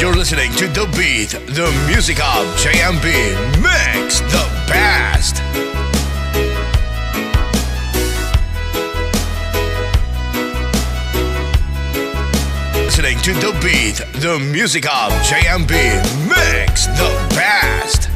You're listening to The Beat, the music of JMB. Mix the best. Listening to The Beat, the music of JMB. Mix the best.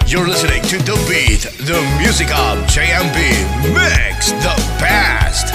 You're listening to The Beat, the music of JMB. Mix the best.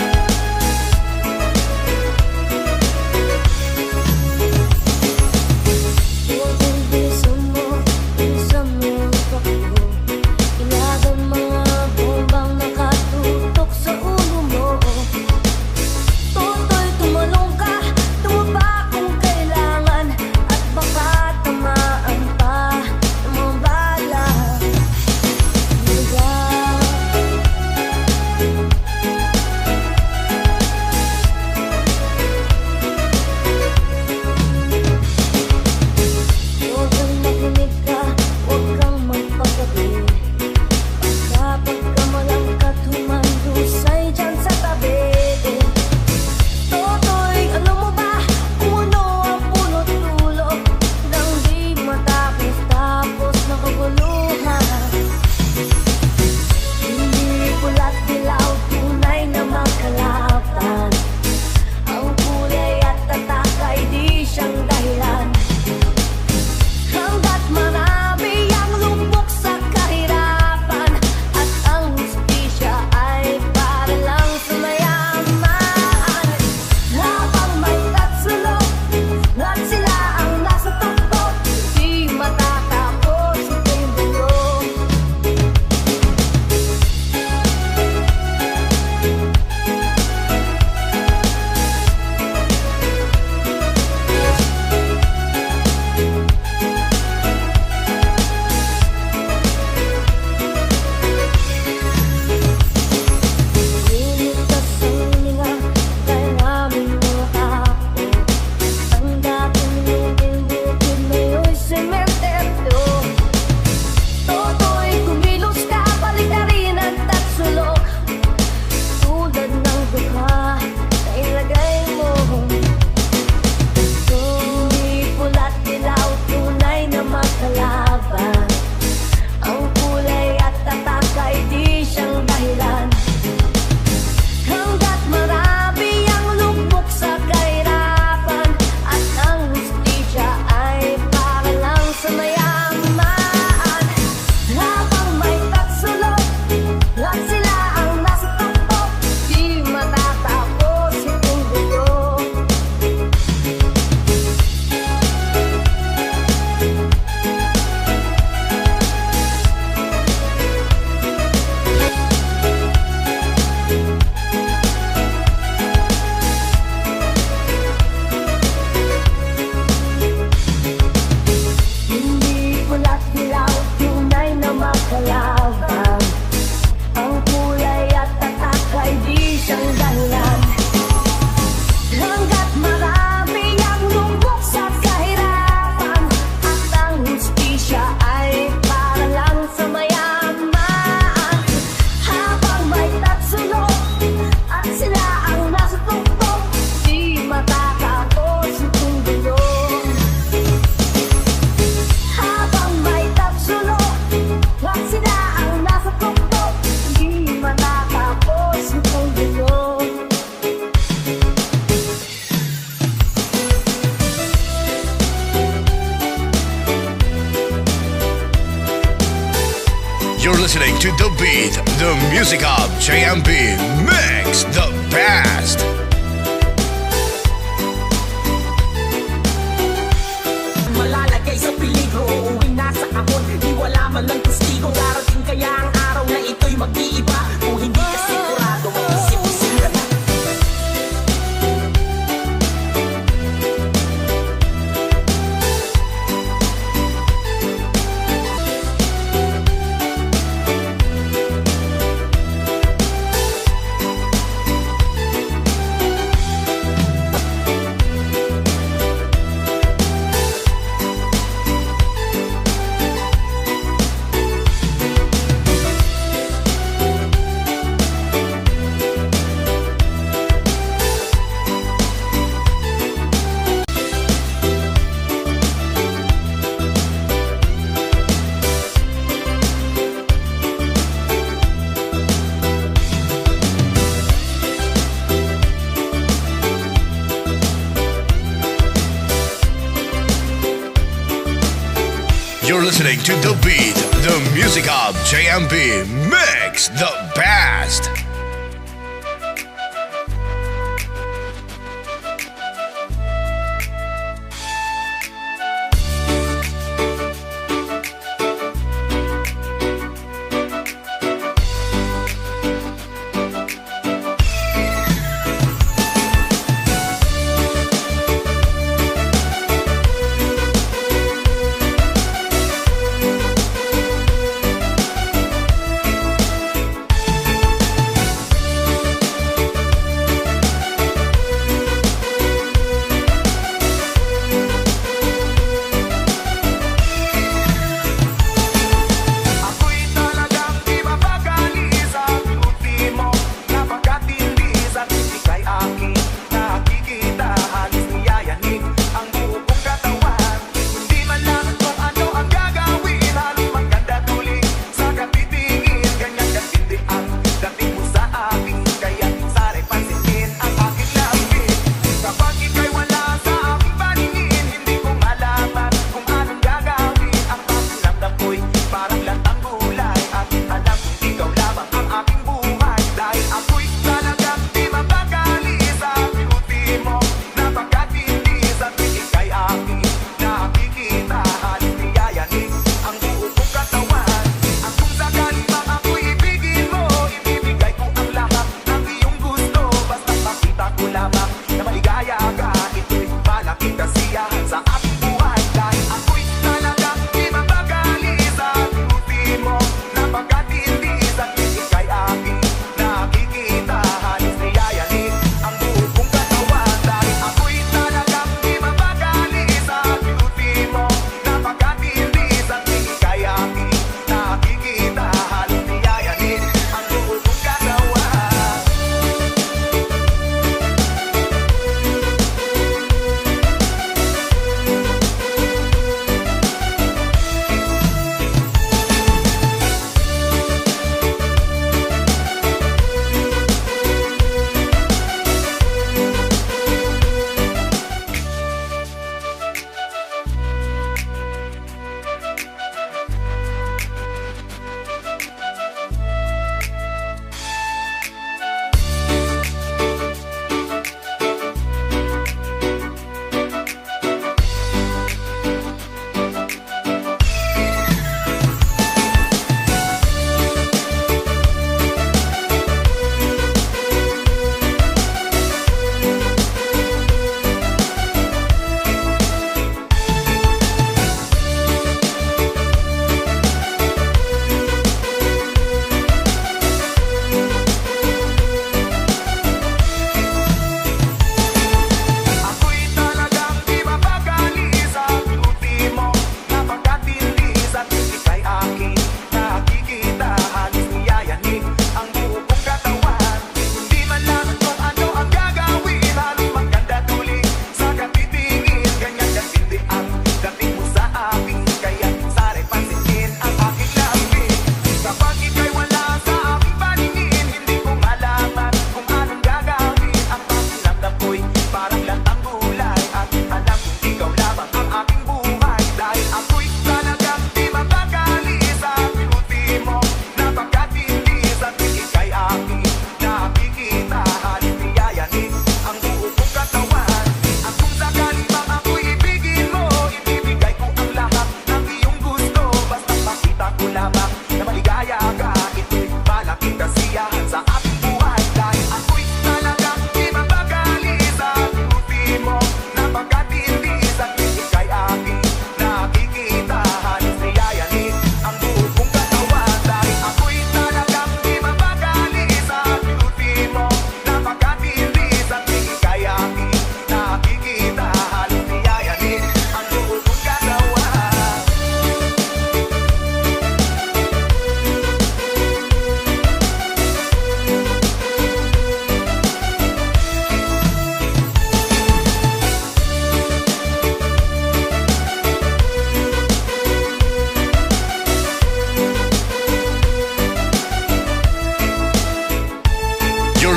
You're listening to The Beat, the music of JMB. Mix the best. Malalagay sa peligro, uuwi na sa amon. Di wala man lang testigo. Darating kaya ang araw na ito'y mag-iiba. Kung hindi ka sigurado, mag-isip-isip ka na. You're listening to The Beat, the music of JMB. Mix the best.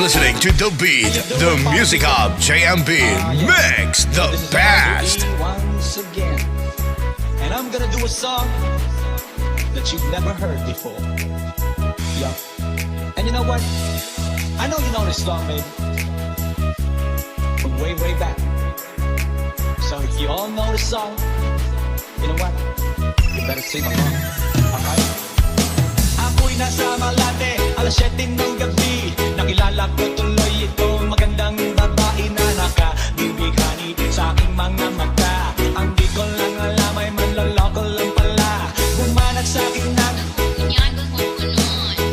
listening to The Beat, the music of JMB. Mix the best. Once again, And I'm gonna do a song that you've never heard before. Yeah. And you know what? I know you know this song, baby. From way, way back. So if you all know this song, you know what? You better sing along. Alright? Ako'y nasa Malate, alas 7 ng gabi. Nakilala ko tuloy itong magandang babae na nakabibighani sa aking mga mata. Ang di ko lang alam ay manloloko lang pala. Bumanat sa akin ng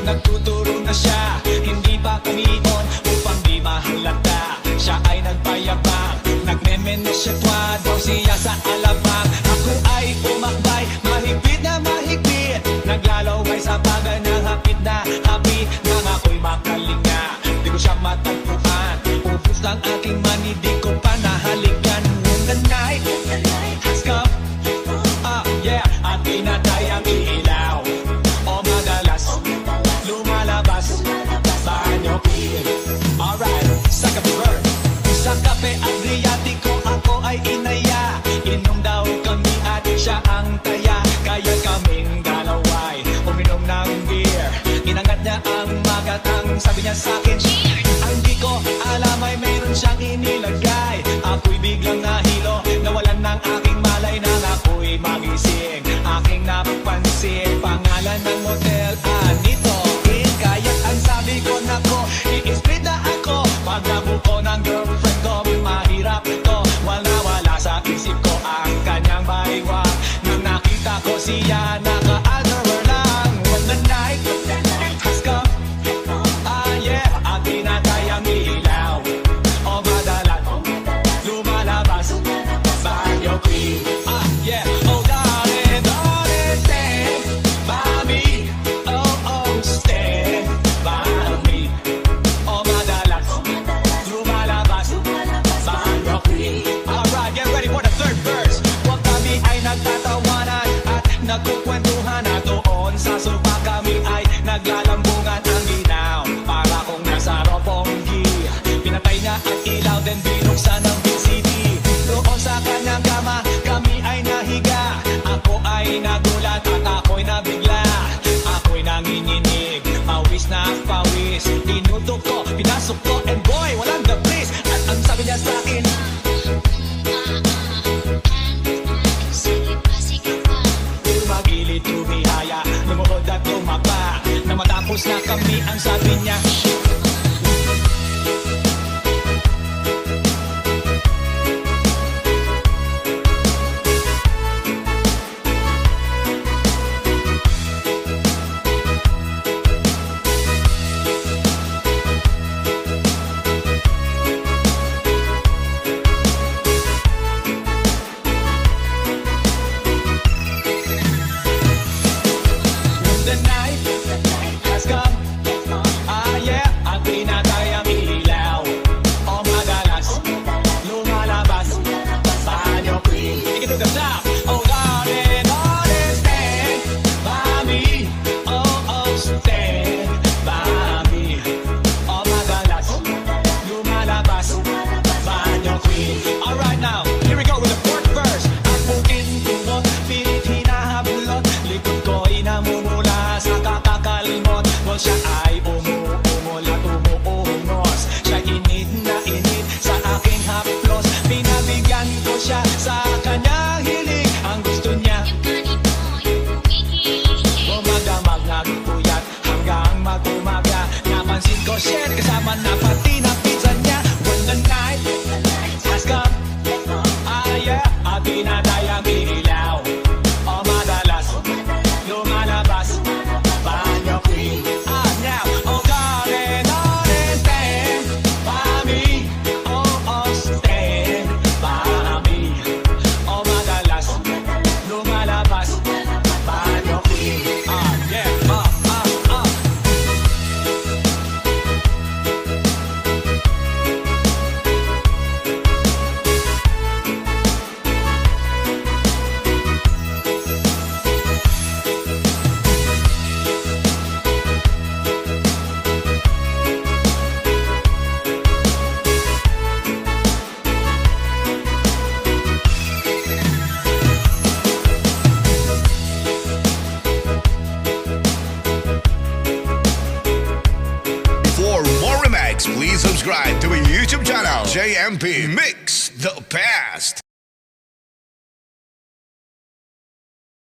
nagtuturo na siya, hindi pa kumion upang di mahalata. Siya ay nagpayabang, nagmemenesyatwado siya sa alabang. Ako ay umakbay, mahigpit na mahigpit, naglalaway sa bagay ng hapit na hapit. Nang ako'y makalinga, di ko siya matagpuan. Ubus ng aking mani, di ko pa nahalikan. When the night has come, yeah, at pinatay ang ilaw. O madalas lumalabas banyo queen. Alright, second word. Sa kape Adriatico ako ay inaya. Inom daw kami at siya ang taya. Kaya kaming dalaway uminom ng beer. Inangat niya ang magatang, sabi niya sa'kin, ang di ko alam ay mayroon siyang inilagay. Ako'y biglang nahilo, nawalan ng aking malay nang ako'y magising. Aking napansin, pangalan ng motel, Anito Inn. Kaya't ang sabi ko, nako, i-split na ako. Pag nabuko ng girlfriend ko, mahirap to. Wala sa isip ko ang kanyang baywang. Nang nakita ko siya, naka-underwear lang. When the night has come, yeah, at pinatay ang ilaw. O madalas lumalabas banyo queen. Yeah, oh darling, darling, stand by me. Oh, stand by me. O madalas lumalabas banyo queen. Alright, get ready for the third verse. Huwag kami ay nagtatawanan at nagkukwentuhan, at doon sa sofa kami ay naglalambungan. Ang ginaw para kung nasa Roppongi. Pinatay niya ang ilaw, then binuksan ang VCD. Doon sa kanyang kama kami ay nahiga. Ako ay nagulat at ako'y nabigla. Ako'y nanginginig, pawis na pawis. Tinutok ko, pinasok ko, and boy, walang the place. At ang sabi niya sa akin, magilid tumihaya, lumuhod at tumaba. Na matapos na kami, ang sabi niya, the night has come. Yeah, at pinatay ang ilaw. O madalas lumalabas banyo queen. Take it to the top. Oh darling, darling, stand by me. Oh, stand by me. O madalas lumalabas banyo queen. Alright now, here we go with the fourth verse. Ang pintuot, pilit hinahablot, likod ko'y namumula sa kakakalmot. Well, siya ay umulat, umuunos. Siya init na init sa aking haplos. Pinabigyan ko siya sa kanyang hiling. Ang gusto niya gumagamag, nagpuyat hanggang mag-umaga. Napansin ko, shit, kasama na pati ng pizza niya. When the night has come, yeah, at pinatay ang ilaw. O madalas lumalabas banyo queen. Now, oh darling, darling, stand by me. Oh, stand by me. O madalas lumalabas banyo queen. Yeah, JMP Mix the Best.